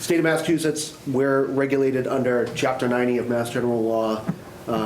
State of Massachusetts, we're regulated under Chapter 90 of Mass General Law.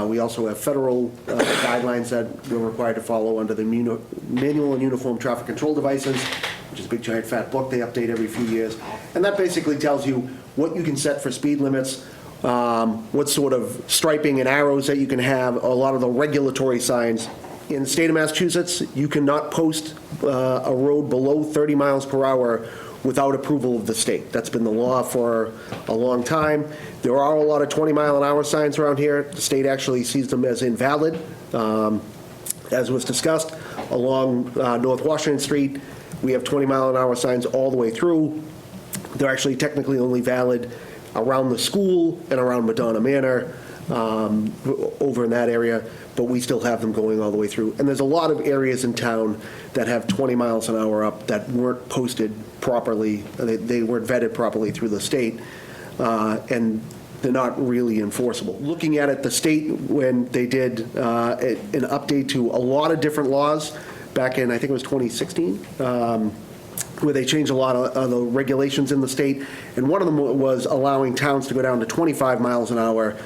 We also have federal guidelines that we're required to follow under the Manual and Uniform Traffic Control Devices, which is a big giant fat book they update every few years. And that basically tells you what you can set for speed limits, what sort of striping and arrows that you can have, a lot of the regulatory signs. In the state of Massachusetts, you cannot post a road below 30 miles per hour without approval of the state. That's been the law for a long time. There are a lot of 20-mile-an-hour signs around here. The state actually sees them as invalid. As was discussed, along North Washington Street, we have 20-mile-an-hour signs all the way through. They're actually technically only valid around the school and around Madonna Manor, over in that area, but we still have them going all the way through. And there's a lot of areas in town that have 20 miles an hour up that weren't posted properly. They weren't vetted properly through the state, and they're not really enforceable. Looking at it, the state, when they did an update to a lot of different laws back in, I think it was 2016, where they changed a lot of the regulations in the state, and one of them was allowing towns to go down to 25 miles an hour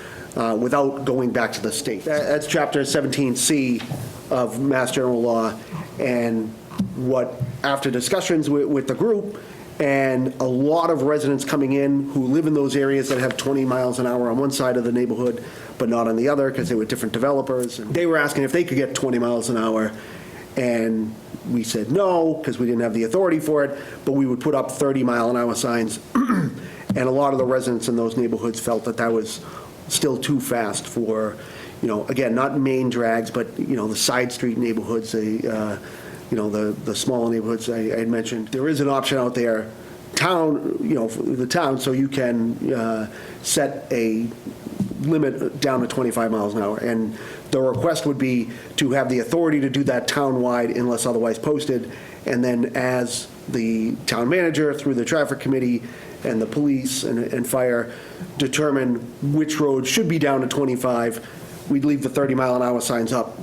without going back to the state. That's Chapter 17C of Mass General Law, and what, after discussions with the group, and a lot of residents coming in who live in those areas that have 20 miles an hour on one side of the neighborhood, but not on the other, because they were different developers, and they were asking if they could get 20 miles an hour, and we said no, because we didn't have the authority for it, but we would put up 30-mile-an-hour signs, and a lot of the residents in those neighborhoods felt that that was still too fast for, again, not main drags, but, the side street neighborhoods, the smaller neighborhoods I had mentioned. There is an option out there, the town, so you can set a limit down to 25 miles an hour. And the request would be to have the authority to do that town-wide unless otherwise posted, and then as the town manager, through the traffic committee and the police and fire, determine which roads should be down to 25, we'd leave the 30-mile-an-hour signs up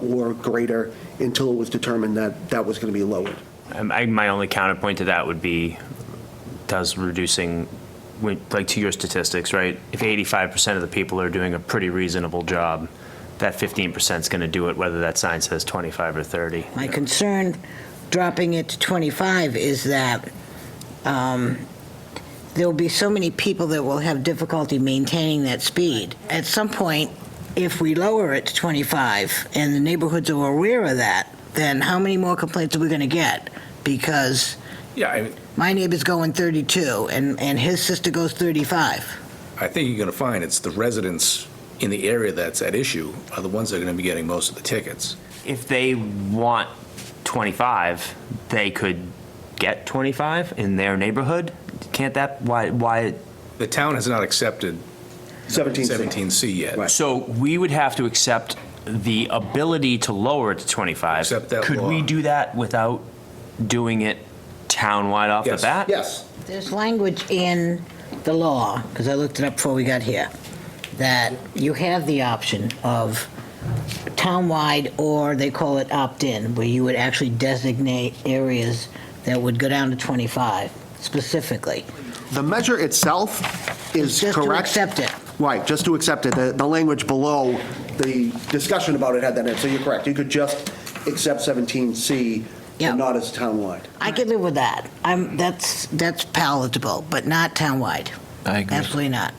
or greater until it was determined that that was going to be lowered. My only counterpoint to that would be, does reducing, like to your statistics, right? If 85% of the people are doing a pretty reasonable job, that 15% is going to do it, whether that sign says 25 or 30. My concern dropping it to 25 is that there will be so many people that will have difficulty maintaining that speed. At some point, if we lower it to 25 and the neighborhoods are aware of that, then how many more complaints are we going to get? Because my neighbor's going 32 and his sister goes 35. I think you're going to find it's the residents in the area that's at issue are the ones that are going to be getting most of the tickets. If they want 25, they could get 25 in their neighborhood? Can't that, why? The town has not accepted 17C yet. Right. So we would have to accept the ability to lower it to 25. Accept that Could law. we do that without doing it town-wide off the Yes. bat? Yes. There's language in the law, because I looked it up before we got here, that you have the option of townwide, or they call it opt-in, where you would actually designate areas that would go down to 25 specifically. The measure itself is Just correct. to accept it. Right, just to accept it. The language below, the discussion about it had that in it, so you're correct. You could just accept 17C, Yeah. and not as townwide. I could live with that. That's palatable, but not townwide. I agree. Absolutely not.